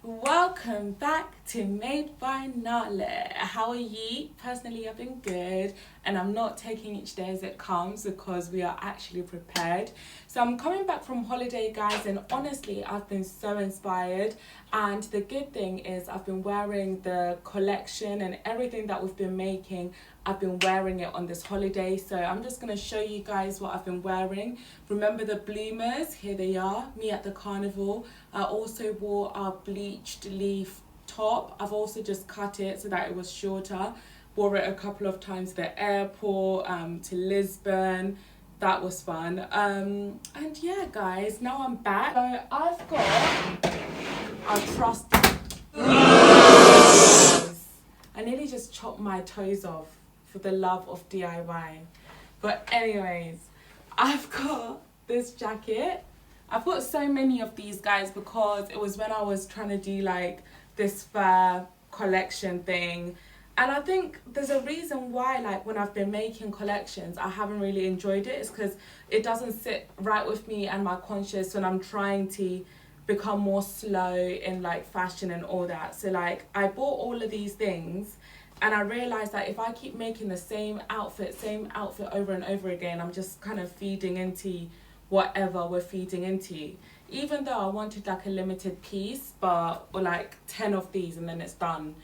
Welcome back to Made by Nale. How are you? Personally, I've been good, and I'm not taking each day as it comes because we are actually prepared. So I'm coming back from holiday, guys, and honestly, I've been so inspired. And the good thing is I've been wearing the collection and everything that we've been making. I've been wearing it on this holiday, so I'm just going to show you guys what I've been wearing. Remember the bloomers? Here they are, me at the carnival. I also wore a bleached leaf top. I've also just cut it so that it was shorter. Wore it a couple of times to the airport, to Lisbon. That was fun. And yeah, guys, now I'm back. So I've got a trusty. I nearly just chopped my toes off for the love of DIY. But anyways, I've got this jacket. I've got so many of these, guys, because it was when I was trying to do like this fair collection thing. And I think there's a reason why, like, when I've been making collections, I haven't really enjoyed it. It's because it doesn't sit right with me and my conscience when I'm trying to become more slow in like fashion and all that. So like I bought all of these things and I realized that if I keep making the same outfit over and over again, I'm just kind of feeding into whatever we're feeding into. Even though I wanted like a limited piece, or like 10 of these and then it's done.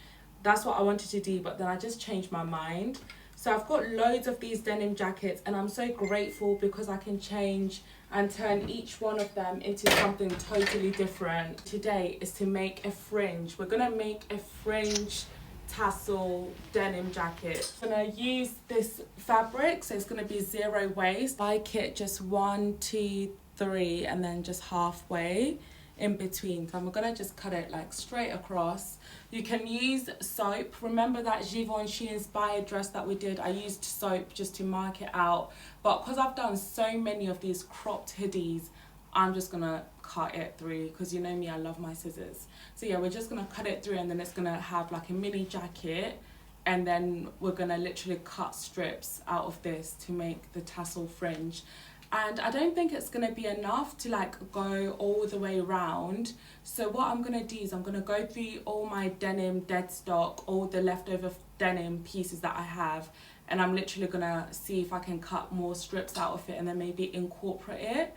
That's what I wanted to do, but then I just changed my mind. So I've got loads of these denim jackets and I'm so grateful because I can change and turn each one of them into something totally different. Today is to make a fringe. We're gonna make a fringe tassel denim jacket. I'm gonna use this fabric, so it's gonna be zero waste. Like it just 1, 2, 3, and then just halfway in between. So I'm gonna just cut it like straight across. You can use soap. Remember that Givenchy inspired dress that we did? I used soap just to mark it out. But because I've done so many of these cropped hoodies, I'm just gonna cut it through because you know me, I love my scissors. So yeah, we're just gonna cut it through and then it's gonna have like a mini jacket, and then we're gonna literally cut strips out of this to make the tassel fringe. And I don't think it's gonna be enough to like go all the way around. So what I'm gonna do is I'm gonna go through all my denim dead stock, all the leftover denim pieces that I have, and I'm literally gonna see if I can cut more strips out of it and then maybe incorporate it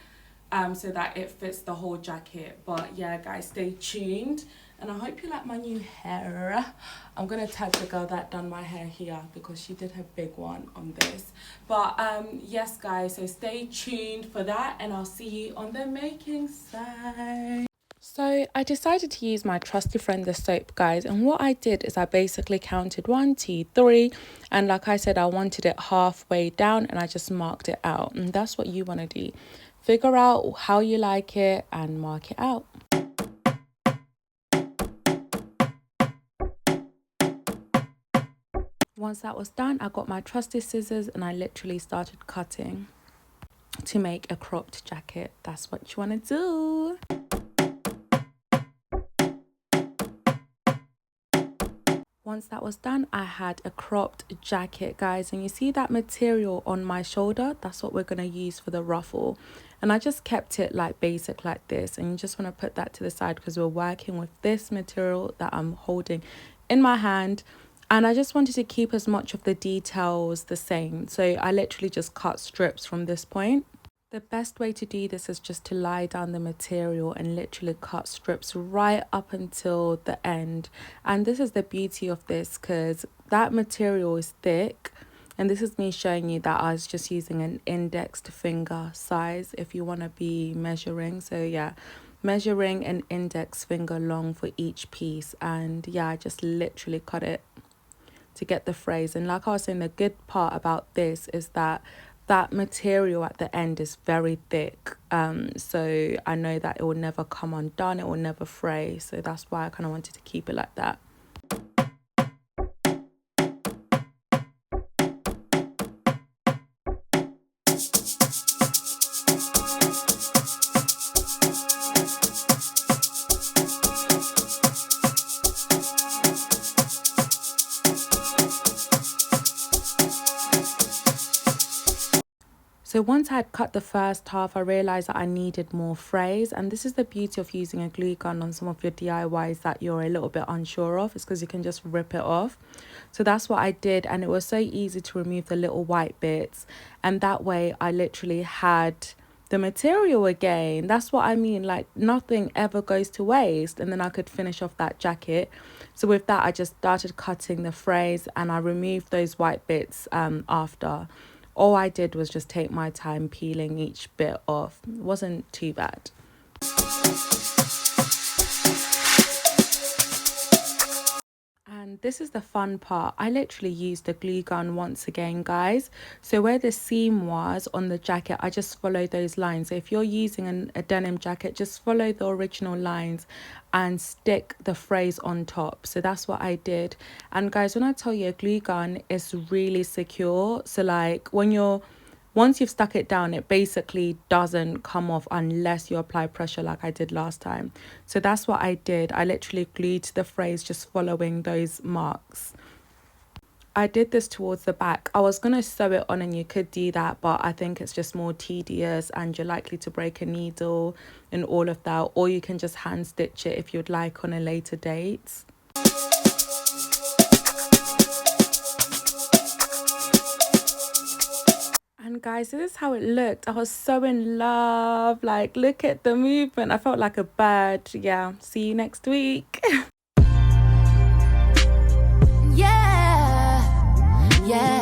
so that it fits the whole jacket. But yeah, guys, stay tuned. And I hope you like my new hair. I'm gonna tag the girl that done my hair here because she did her big one on this. But yes, guys, so stay tuned for that and I'll see you on the making side. So I decided to use my trusty friend, the soap, guys. And what I did is I basically counted 1, 2, 3. And like I said, I wanted it halfway down and I just marked it out. And that's what you want to do. Figure out how you like it and mark it out. Once that was done, I got my trusty scissors and I literally started cutting to make a cropped jacket. That's what you want to do. Once that was done, I had a cropped jacket, guys, and you see that material on my shoulder? That's what we're going to use for the ruffle. And I just kept it like basic like this, and you just want to put that to the side because we're working with this material that I'm holding in my hand. And I just wanted to keep as much of the details the same. So I literally just cut strips from this point. The best way to do this is just to lie down the material and literally cut strips right up until the end. And this is the beauty of this because that material is thick. And this is me showing you that I was just using an indexed finger size if you want to be measuring. So yeah, measuring an index finger long for each piece. And yeah, I just literally cut it to get the phrase. And like I was saying, the good part about this is that material at the end is very thick, so I know that it will never come undone, it will never fray, so that's why I kind of wanted to keep it like that. So once I had cut the first half, I realized that I needed more frays. And this is the beauty of using a glue gun on some of your DIYs that you're a little bit unsure of. It's because you can just rip it off. So that's what I did. And it was so easy to remove the little white bits. And that way I literally had the material again. That's what I mean. Like, nothing ever goes to waste. And then I could finish off that jacket. So with that, I just started cutting the frays and I removed those white bits after. All I did was just take my time peeling each bit off. It wasn't too bad. And this is the fun part. I literally used the glue gun once again, guys. So where the seam was on the jacket, I just followed those lines. So if you're using a denim jacket, just follow the original lines and stick the frays on top. So that's what I did. And guys, when I tell you a glue gun is really secure, so like once you've stuck it down, it basically doesn't come off unless you apply pressure like I did last time. So that's what I did. I literally glued the frays just following those marks. I did this towards the back. I was going to sew it on and you could do that, but I think it's just more tedious and you're likely to break a needle and all of that. Or you can just hand stitch it if you'd like on a later date. And guys, this is how it looked. I was so in love. Like, look at the movement. I felt like a bird. Yeah, see you next week. Yeah, yeah.